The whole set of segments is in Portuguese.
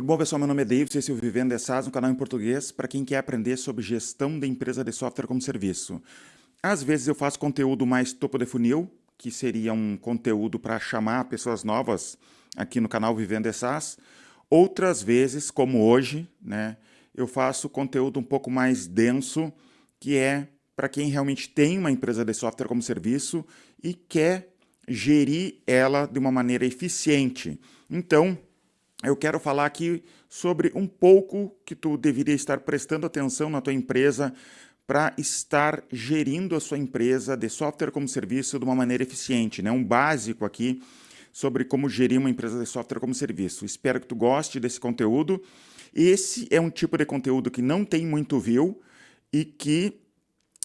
Tudo bom, pessoal? Meu nome é David, esse é o Vivendo SaaS, um canal em português para quem quer aprender sobre gestão de empresa de software como serviço. Às vezes eu faço conteúdo mais topo de funil, que seria um conteúdo para chamar pessoas novas aqui no canal Vivendo SaaS. Outras vezes, como hoje, né, eu faço conteúdo um pouco mais denso, que é para quem realmente tem uma empresa de software como serviço e quer gerir ela de uma maneira eficiente. Então, eu quero falar aqui sobre um pouco que tu deveria estar prestando atenção na tua empresa para estar gerindo a sua empresa de software como serviço de uma maneira eficiente, né? Um básico aqui sobre como gerir uma empresa de software como serviço. Espero que tu goste desse conteúdo. Esse é um tipo de conteúdo que não tem muito view e que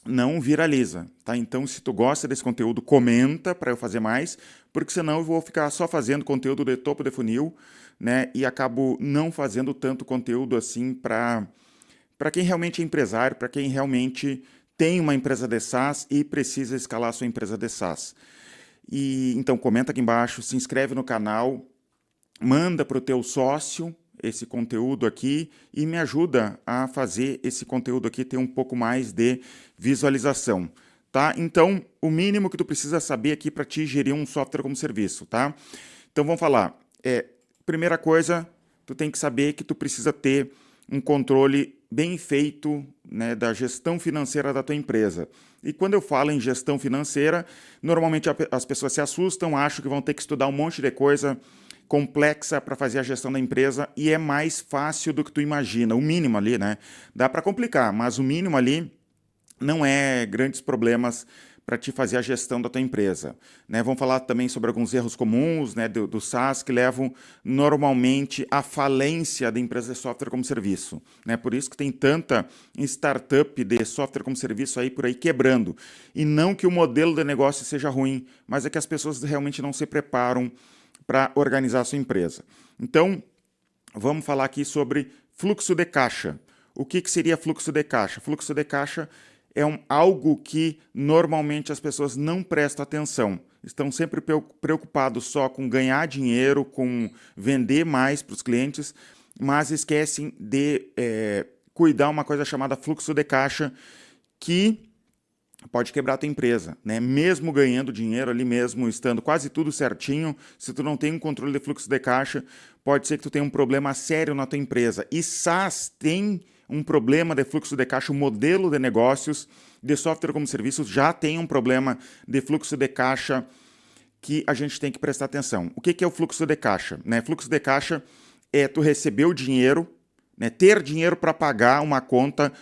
não viraliza, tá? Então, se tu gosta desse conteúdo, comenta para eu fazer mais, porque senão eu vou ficar só fazendo conteúdo de topo de funil, né? E acabo não fazendo tanto conteúdo assim para quem realmente é empresário, para quem realmente tem uma empresa de SaaS e precisa escalar a sua empresa de SaaS. E então comenta aqui embaixo, se inscreve no canal, manda para o teu sócio esse conteúdo aqui e me ajuda a fazer esse conteúdo aqui ter um pouco mais de visualização, tá? Então, o mínimo que tu precisa saber aqui para te gerir um software como serviço, tá? Então, vamos falar. Primeira coisa, tu tem que saber que tu precisa ter um controle bem feito, né, da gestão financeira da tua empresa. E quando eu falo em gestão financeira, normalmente as pessoas se assustam, acham que vão ter que estudar um monte de coisa complexa para fazer a gestão da empresa e é mais fácil do que tu imagina. O mínimo ali, né? Dá para complicar, mas o mínimo ali não é grandes problemas para te fazer a gestão da tua empresa, né? Vamos falar também sobre alguns erros comuns, né, do SaaS que levam normalmente à falência da empresa de software como serviço, né? Por isso que tem tanta startup de software como serviço aí por aí quebrando. E não que o modelo de negócio seja ruim, mas é que as pessoas realmente não se preparam para organizar a sua empresa. Então, vamos falar aqui sobre fluxo de caixa. O que seria fluxo de caixa? Fluxo de caixa é algo que normalmente as pessoas não prestam atenção. Estão sempre preocupados só com ganhar dinheiro, com vender mais para os clientes, mas esquecem de cuidar uma coisa chamada fluxo de caixa, que pode quebrar a tua empresa, né? Mesmo ganhando dinheiro ali, mesmo estando quase tudo certinho, se tu não tem um controle de fluxo de caixa, pode ser que tu tenha um problema sério na tua empresa. E SaaS tem um problema de fluxo de caixa, o modelo de negócios de software como serviço já tem um problema de fluxo de caixa que a gente tem que prestar atenção. O que é o fluxo de caixa, né? Fluxo de caixa é tu receber o dinheiro, né? Ter dinheiro para pagar uma conta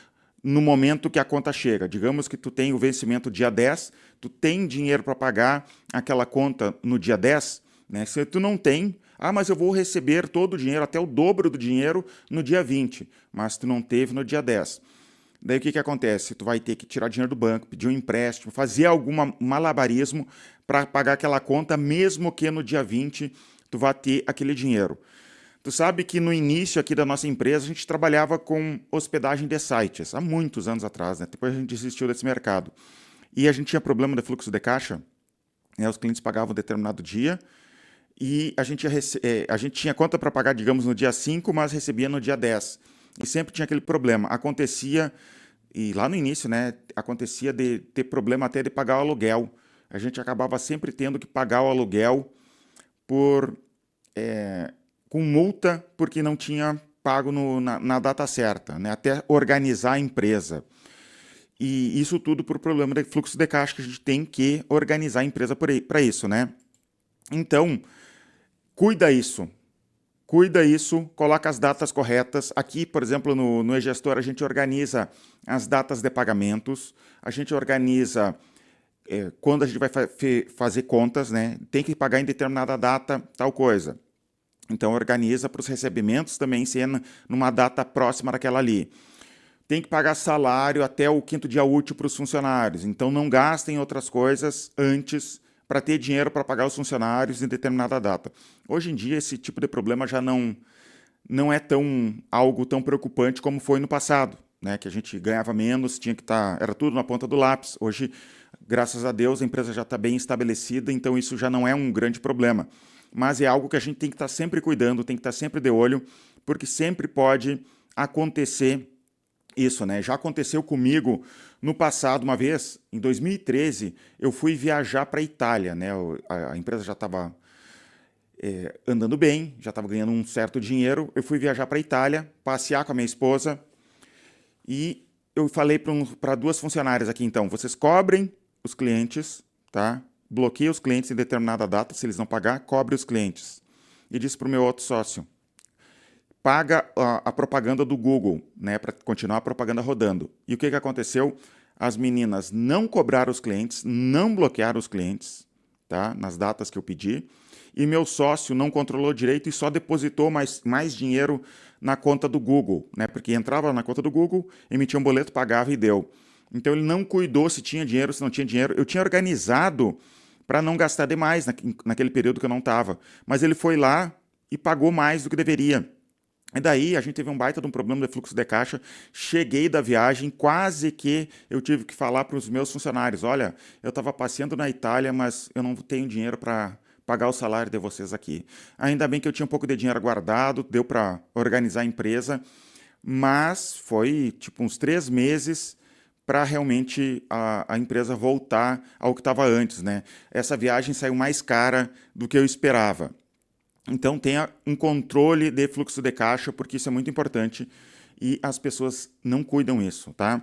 no momento que a conta chega. Digamos que tu tem o vencimento dia 10, tu tem dinheiro para pagar aquela conta no dia 10, né? Se tu não tem, mas eu vou receber todo o dinheiro, até o dobro do dinheiro no dia 20, mas tu não teve no dia 10. Daí o que acontece? Tu vai ter que tirar dinheiro do banco, pedir um empréstimo, fazer algum malabarismo para pagar aquela conta, mesmo que no dia 20 tu vá ter aquele dinheiro. Tu sabe que no início aqui da nossa empresa a gente trabalhava com hospedagem de sites, há muitos anos atrás, né? Depois a gente desistiu desse mercado. E a gente tinha problema de fluxo de caixa, né? Os clientes pagavam um determinado dia e a gente tinha conta para pagar, digamos, no dia 5, mas recebia no dia 10. E sempre tinha aquele problema. Acontecia, e lá no início, né, acontecia de ter problema até de pagar o aluguel. A gente acabava sempre tendo que pagar o aluguel por... com multa porque não tinha pago na data certa, né? Até organizar a empresa. E isso tudo por problema de fluxo de caixa, que a gente tem que organizar a empresa para isso, né? Então, cuida isso. Cuida isso, coloca as datas corretas. Aqui, por exemplo, no eGestor, a gente organiza as datas de pagamentos, a gente organiza quando a gente vai fazer contas, né? Tem que pagar em determinada data tal coisa. Então, organiza para os recebimentos também ser numa data próxima daquela ali. Tem que pagar salário até o 5º dia útil para os funcionários. Então, não gastem outras coisas antes para ter dinheiro para pagar os funcionários em determinada data. Hoje em dia, esse tipo de problema já não é algo tão preocupante como foi no passado, né? Que a gente ganhava menos, tinha que estar... Era tudo na ponta do lápis. Hoje, graças a Deus, a empresa já está bem estabelecida, então isso já não é um grande problema. Mas é algo que a gente tem que estar sempre cuidando, tem que estar sempre de olho porque sempre pode acontecer isso, né? Já aconteceu comigo no passado, uma vez, em 2013, eu fui viajar para a Itália, né? A empresa já estava andando bem, já estava ganhando um certo dinheiro. Eu fui viajar para a Itália, passear com a minha esposa e eu falei para duas funcionárias aqui, então, vocês cobrem os clientes, tá? Bloqueia os clientes em determinada data, se eles não pagar, cobre os clientes. E disse para o meu outro sócio, paga a propaganda do Google, né, para continuar a propaganda rodando. E o que aconteceu? As meninas não cobraram os clientes, não bloquearam os clientes, tá, nas datas que eu pedi, e meu sócio não controlou direito e só depositou mais dinheiro na conta do Google, né, porque entrava na conta do Google, emitia um boleto, pagava e deu. Então ele não cuidou se tinha dinheiro, se não tinha dinheiro. Eu tinha organizado para não gastar demais naquele período que eu não estava, mas ele foi lá e pagou mais do que deveria. E daí a gente teve um baita de um problema de fluxo de caixa. Cheguei da viagem, quase que eu tive que falar para os meus funcionários, olha, eu estava passeando na Itália, mas eu não tenho dinheiro para pagar o salário de vocês aqui. Ainda bem que eu tinha um pouco de dinheiro guardado, deu para organizar a empresa, mas foi tipo uns 3 meses para realmente a empresa voltar ao que estava antes, né? Essa viagem saiu mais cara do que eu esperava. Então tenha um controle de fluxo de caixa, porque isso é muito importante e as pessoas não cuidam isso, tá?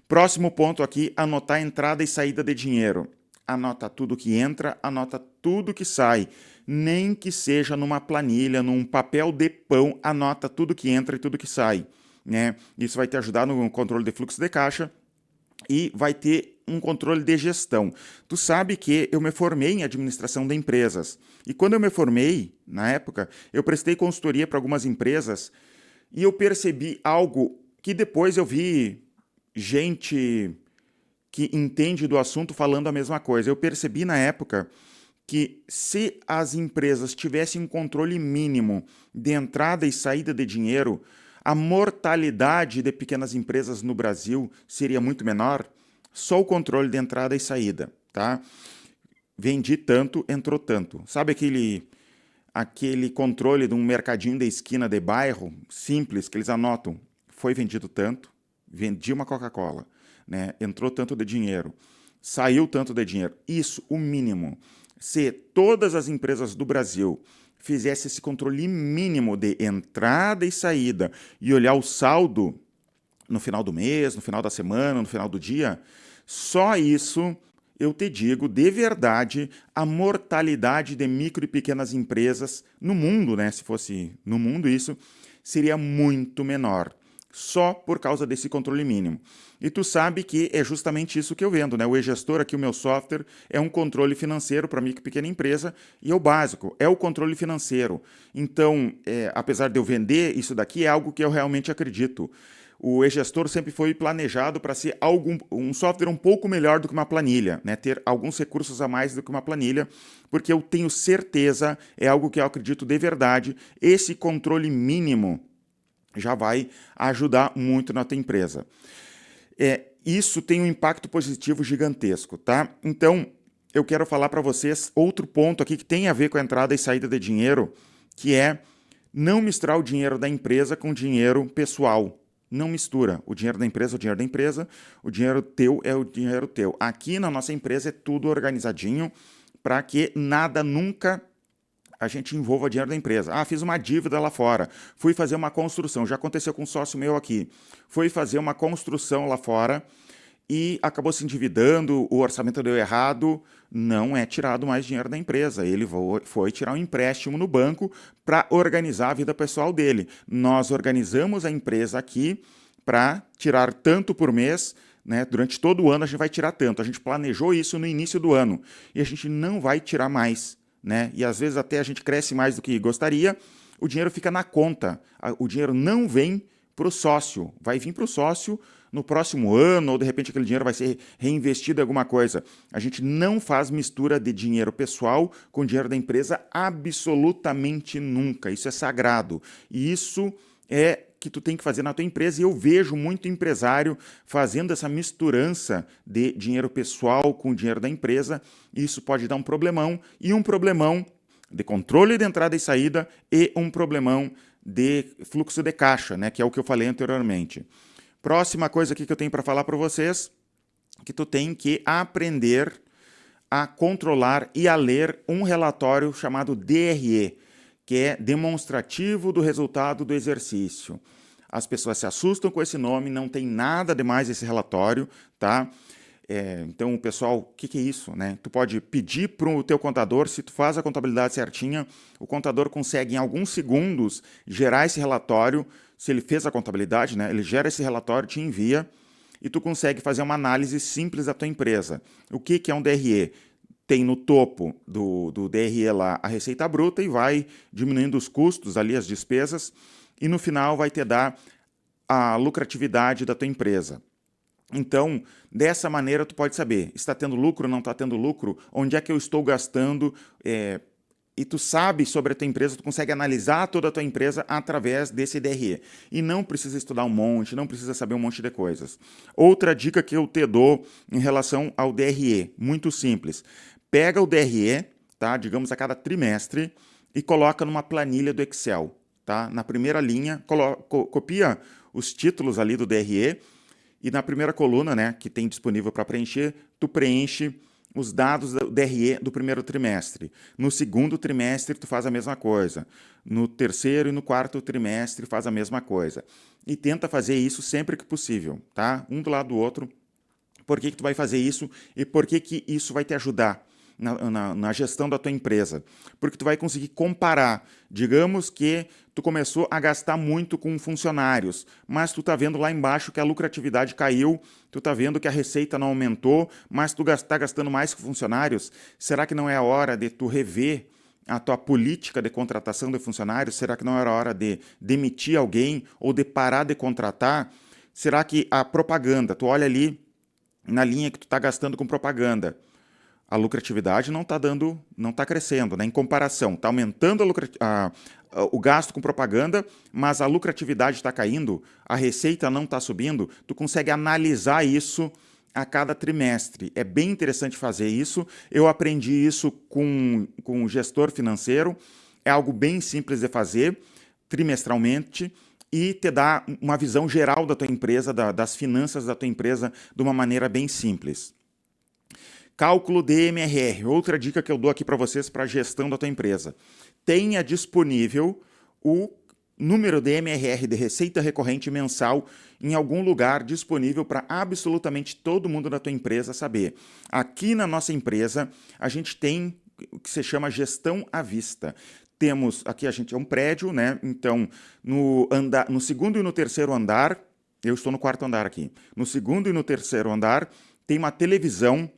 Próximo ponto aqui, anotar entrada e saída de dinheiro. Anota tudo que entra, anota tudo que sai. Nem que seja numa planilha, num papel de pão, anota tudo que entra e tudo que sai, né? Isso vai te ajudar no controle de fluxo de caixa e vai ter um controle de gestão. Tu sabe que eu me formei em administração de empresas. E quando eu me formei, na época, eu prestei consultoria para algumas empresas e eu percebi algo que depois eu vi gente que entende do assunto falando a mesma coisa. Eu percebi na época que se as empresas tivessem um controle mínimo de entrada e saída de dinheiro, a mortalidade de pequenas empresas no Brasil seria muito menor. Só o controle de entrada e saída, tá? Vendi tanto, entrou tanto. Sabe aquele controle de um mercadinho da esquina de bairro, simples, que eles anotam? Foi vendido tanto, vendi uma Coca-Cola, né? Entrou tanto de dinheiro, saiu tanto de dinheiro. Isso, o mínimo. Se todas as empresas do Brasil fizesse esse controle mínimo de entrada e saída e olhar o saldo no final do mês, no final da semana, no final do dia, só isso, eu te digo, de verdade, a mortalidade de micro e pequenas empresas no mundo, né, se fosse no mundo isso, seria muito menor. Só por causa desse controle mínimo. E tu sabe que é justamente isso que eu vendo, né? O e-gestor aqui, o meu software, é um controle financeiro para micro e pequena empresa e é o básico, é o controle financeiro. Então, apesar de eu vender isso daqui, é algo que eu realmente acredito. O e-gestor sempre foi planejado para ser um software um pouco melhor do que uma planilha, né? Ter alguns recursos a mais do que uma planilha, porque eu tenho certeza, é algo que eu acredito de verdade, esse controle mínimo já vai ajudar muito na tua empresa. Isso tem um impacto positivo gigantesco, tá? Então, eu quero falar para vocês outro ponto aqui que tem a ver com a entrada e saída de dinheiro, que é não misturar o dinheiro da empresa com o dinheiro pessoal. Não mistura. O dinheiro da empresa é o dinheiro da empresa, o dinheiro teu é o dinheiro teu. Aqui na nossa empresa é tudo organizadinho para que nada nunca a gente envolva dinheiro da empresa. Ah, fiz uma dívida lá fora, fui fazer uma construção, já aconteceu com um sócio meu aqui, fui fazer uma construção lá fora e acabou se endividando, o orçamento deu errado, não é tirado mais dinheiro da empresa, ele foi tirar um empréstimo no banco para organizar a vida pessoal dele. Nós organizamos a empresa aqui para tirar tanto por mês, né? Durante todo o ano a gente vai tirar tanto, a gente planejou isso no início do ano e a gente não vai tirar mais. Né? E às vezes até a gente cresce mais do que gostaria, o dinheiro fica na conta, o dinheiro não vem para o sócio, vai vir para o sócio no próximo ano, ou de repente aquele dinheiro vai ser reinvestido em alguma coisa. A gente não faz mistura de dinheiro pessoal com dinheiro da empresa absolutamente nunca, isso é sagrado, e isso é que tu tem que fazer na tua empresa, e eu vejo muito empresário fazendo essa misturança de dinheiro pessoal com dinheiro da empresa, e isso pode dar um problemão, e um problemão de controle de entrada e saída, e um problemão de fluxo de caixa, né, que é o que eu falei anteriormente. Próxima coisa aqui que eu tenho para falar para vocês, que tu tem que aprender a controlar e a ler um relatório chamado DRE, que é demonstrativo do resultado do exercício. As pessoas se assustam com esse nome, não tem nada demais esse relatório, tá? Então, pessoal, o que é isso, né? Tu pode pedir para o teu contador, se tu faz a contabilidade certinha, o contador consegue em alguns segundos gerar esse relatório, se ele fez a contabilidade, né? Ele gera esse relatório, te envia, e tu consegue fazer uma análise simples da tua empresa. O que é um DRE? Tem no topo do DRE lá a receita bruta e vai diminuindo os custos ali, as despesas, e no final vai te dar a lucratividade da tua empresa. Então, dessa maneira, tu pode saber, está tendo lucro, não está tendo lucro, onde é que eu estou gastando, e tu sabe sobre a tua empresa, tu consegue analisar toda a tua empresa através desse DRE. E não precisa estudar um monte, não precisa saber um monte de coisas. Outra dica que eu te dou em relação ao DRE, muito simples. Pega o DRE, tá, digamos a cada trimestre, e coloca numa planilha do Excel. Tá? Na primeira linha, copia os títulos ali do DRE, e na primeira coluna, né, que tem disponível para preencher, tu preenche os dados do DRE do primeiro trimestre. No segundo trimestre, tu faz a mesma coisa. No terceiro e no quarto trimestre, faz a mesma coisa. E tenta fazer isso sempre que possível, tá? Um do lado do outro. Por que tu vai fazer isso e por que isso vai te ajudar na gestão da tua empresa? Porque tu vai conseguir comparar. Digamos que tu começou a gastar muito com funcionários, mas tu está vendo lá embaixo que a lucratividade caiu, tu está vendo que a receita não aumentou, mas tu está gastando mais com funcionários. Será que não é a hora de tu rever a tua política de contratação de funcionários? Será que não era hora de demitir alguém ou de parar de contratar? Será que a propaganda, tu olha ali na linha que tu está gastando com propaganda, a lucratividade não está crescendo, né? Em comparação, está aumentando o gasto com propaganda, mas a lucratividade está caindo, a receita não está subindo. Tu consegue analisar isso a cada trimestre. É bem interessante fazer isso. Eu aprendi isso com um gestor financeiro. É algo bem simples de fazer, trimestralmente, e te dá uma visão geral da tua empresa, das finanças da tua empresa, de uma maneira bem simples. Cálculo de MRR, outra dica que eu dou aqui para vocês para a gestão da tua empresa. Tenha disponível o número de MRR, de receita recorrente mensal, em algum lugar disponível para absolutamente todo mundo da tua empresa saber. Aqui na nossa empresa, a gente tem o que se chama gestão à vista. Temos, aqui a gente é um prédio, né? Então, no segundo e no terceiro andar, eu estou no quarto andar aqui, no segundo e no terceiro andar, tem uma televisão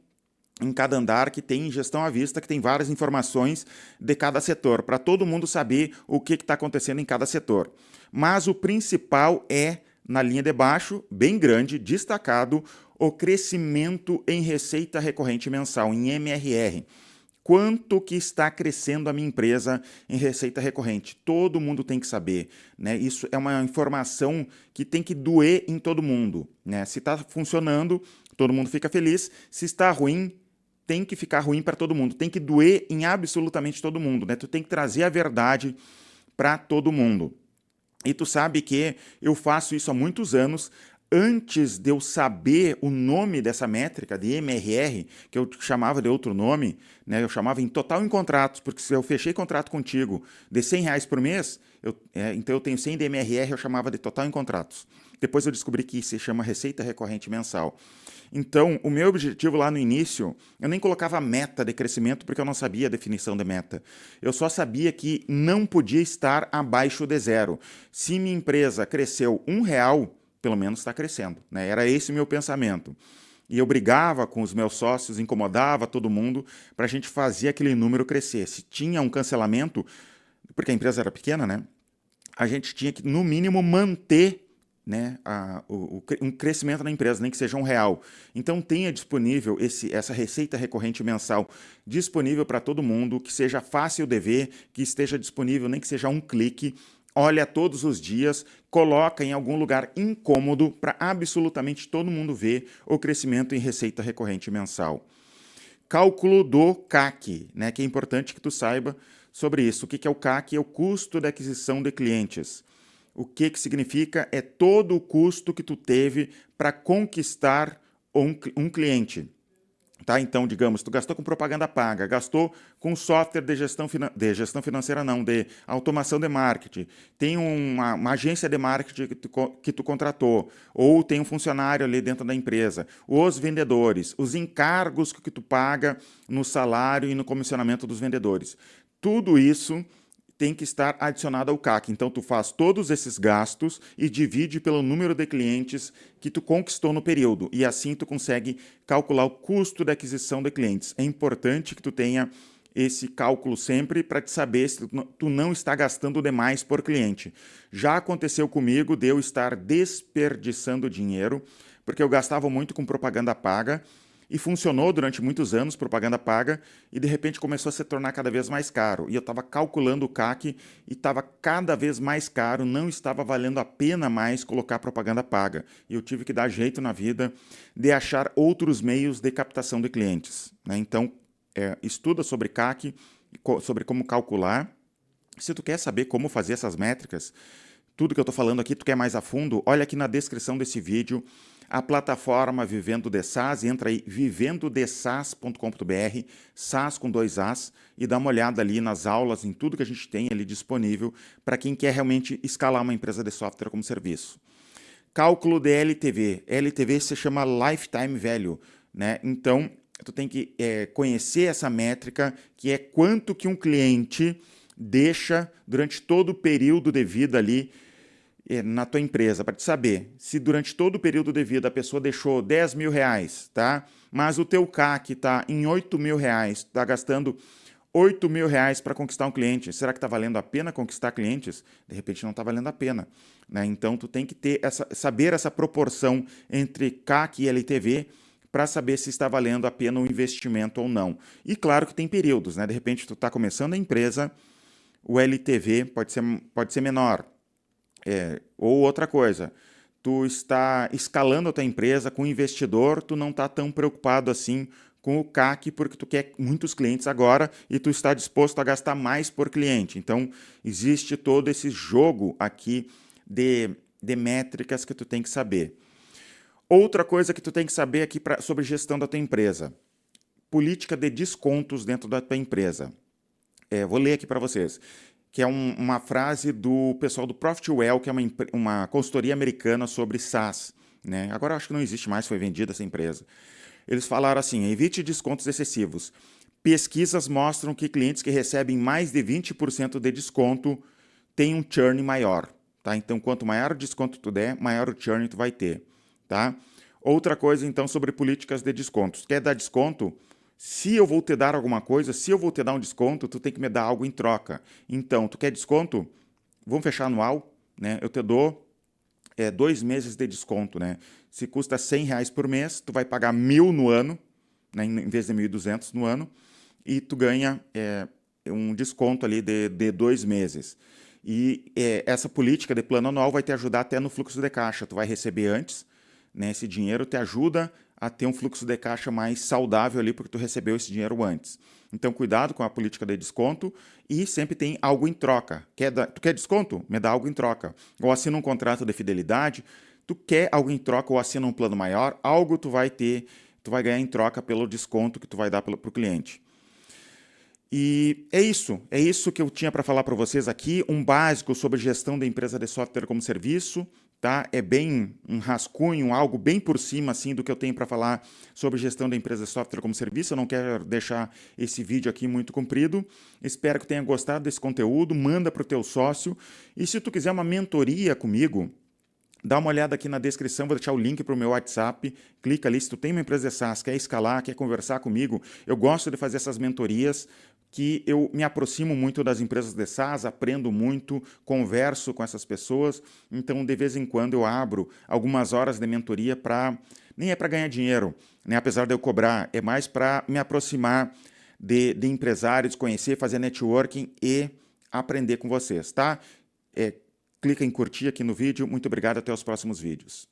em cada andar que tem gestão à vista, que tem várias informações de cada setor, para todo mundo saber o que está acontecendo em cada setor. Mas o principal é, na linha de baixo, bem grande, destacado, o crescimento em receita recorrente mensal, em MRR. Quanto que está crescendo a minha empresa em receita recorrente? Todo mundo tem que saber, né? Isso é uma informação que tem que doer em todo mundo, né? Se está funcionando, todo mundo fica feliz. Se está ruim, tem que ficar ruim para todo mundo. Tem que doer em absolutamente todo mundo, né? Tu tem que trazer a verdade para todo mundo. E tu sabe que eu faço isso há muitos anos. Antes de eu saber o nome dessa métrica de MRR, que eu chamava de outro nome, né, eu chamava em total em contratos, porque se eu fechei contrato contigo de R$100 por mês, então eu tenho 100 de MRR, eu chamava de total em contratos. Depois eu descobri que se chama receita recorrente mensal. Então, o meu objetivo lá no início, eu nem colocava meta de crescimento, porque eu não sabia a definição de meta. Eu só sabia que não podia estar abaixo de zero. Se minha empresa cresceu R$1, pelo menos está crescendo, né? Era esse o meu pensamento. E eu brigava com os meus sócios, incomodava todo mundo para a gente fazer aquele número crescer. Se tinha um cancelamento, porque a empresa era pequena, né? A gente tinha que, no mínimo, manter, né, um crescimento na empresa, nem que seja R$1. Então tenha disponível essa receita recorrente mensal disponível para todo mundo, que seja fácil de ver, que esteja disponível, nem que seja um clique. Olha todos os dias, coloca em algum lugar incômodo para absolutamente todo mundo ver o crescimento em receita recorrente mensal. Cálculo do CAC, né, que é importante que tu saiba sobre isso. O que é o CAC? É o custo de aquisição de clientes. O que significa? É todo o custo que tu teve para conquistar um cliente. Tá? Então, digamos, tu gastou com propaganda paga, gastou com software de gestão financeira, não, de automação de marketing, tem uma agência de marketing que tu contratou, ou tem um funcionário ali dentro da empresa, os vendedores, os encargos que tu paga no salário e no comissionamento dos vendedores. Tudo isso tem que estar adicionado ao CAC. Então, tu faz todos esses gastos e divide pelo número de clientes que tu conquistou no período. E assim tu consegue calcular o custo da aquisição de clientes. É importante que tu tenha esse cálculo sempre para te saber se tu não está gastando demais por cliente. Já aconteceu comigo de eu estar desperdiçando dinheiro, porque eu gastava muito com propaganda paga, e funcionou durante muitos anos, propaganda paga, e de repente começou a se tornar cada vez mais caro. E eu estava calculando o CAC e estava cada vez mais caro, não estava valendo a pena mais colocar propaganda paga. E eu tive que dar jeito na vida de achar outros meios de captação de clientes, né? Então, estuda sobre CAC, sobre como calcular. Se tu quer saber como fazer essas métricas, tudo que eu estou falando aqui, tu quer mais a fundo, olha aqui na descrição desse vídeo a plataforma Vivendo de SaaS, entra aí vivendodesas.com.br, SaaS com 2 As, e dá uma olhada ali nas aulas, em tudo que a gente tem ali disponível para quem quer realmente escalar uma empresa de software como serviço. Cálculo de LTV. LTV se chama Lifetime Value, né? Então, tu tem que conhecer essa métrica, que é quanto que um cliente deixa durante todo o período de vida ali na tua empresa, para te saber se durante todo o período de vida a pessoa deixou 10 mil reais, tá? Mas o teu CAC está em 8 mil reais, está gastando 8 mil reais para conquistar um cliente. Será que está valendo a pena conquistar clientes? De repente não está valendo a pena, né? Então tu tem que ter saber essa proporção entre CAC e LTV para saber se está valendo a pena o investimento ou não. E claro que tem períodos, né? De repente tu está começando a empresa, o LTV pode ser menor. Ou outra coisa, tu está escalando a tua empresa com investidor, tu não está tão preocupado assim com o CAC porque tu quer muitos clientes agora e tu está disposto a gastar mais por cliente. Então, existe todo esse jogo aqui de métricas que tu tem que saber. Outra coisa que tu tem que saber aqui sobre gestão da tua empresa. Política de descontos dentro da tua empresa. Vou ler aqui para vocês, que é uma frase do pessoal do Profitwell, que é uma consultoria americana sobre SaaS, né? Agora acho que não existe mais, foi vendida essa empresa. Eles falaram assim: evite descontos excessivos. Pesquisas mostram que clientes que recebem mais de 20% de desconto têm um churn maior, tá? Então, quanto maior o desconto tu der, maior o churn tu vai ter, tá? Outra coisa, então, sobre políticas de descontos. Quer dar desconto? Se eu vou te dar alguma coisa, se eu vou te dar um desconto, tu tem que me dar algo em troca. Então, tu quer desconto? Vamos fechar anual, né? Eu te dou 2 meses de desconto, né? Se custa R$100 por mês, tu vai pagar 1.000 no ano, né? Em vez de 1.200 no ano, e tu ganha um desconto ali de 2 meses. E essa política de plano anual vai te ajudar até no fluxo de caixa. Tu vai receber antes, né? Esse dinheiro te ajuda a ter um fluxo de caixa mais saudável ali, porque tu recebeu esse dinheiro antes. Então, cuidado com a política de desconto e sempre tem algo em troca. Tu quer desconto? Me dá algo em troca. Ou assina um contrato de fidelidade, tu quer algo em troca ou assina um plano maior, algo tu vai ganhar em troca pelo desconto que tu vai dar para o cliente. E é isso que eu tinha para falar para vocês aqui, um básico sobre gestão da empresa de software como serviço, tá? É bem um rascunho, algo bem por cima assim do que eu tenho para falar sobre gestão da empresa de software como serviço. Eu não quero deixar esse vídeo aqui muito comprido. Espero que tenha gostado desse conteúdo, manda para o teu sócio. E se tu quiser uma mentoria comigo, dá uma olhada aqui na descrição, vou deixar o link para o meu WhatsApp, clica ali, se tu tem uma empresa de SaaS, quer escalar, quer conversar comigo, eu gosto de fazer essas mentorias, que eu me aproximo muito das empresas de SaaS, aprendo muito, converso com essas pessoas, então de vez em quando eu abro algumas horas de mentoria nem é para ganhar dinheiro, né? Apesar de eu cobrar, é mais para me aproximar de empresários, conhecer, fazer networking e aprender com vocês, tá? Clica em curtir aqui no vídeo. Muito obrigado, até os próximos vídeos.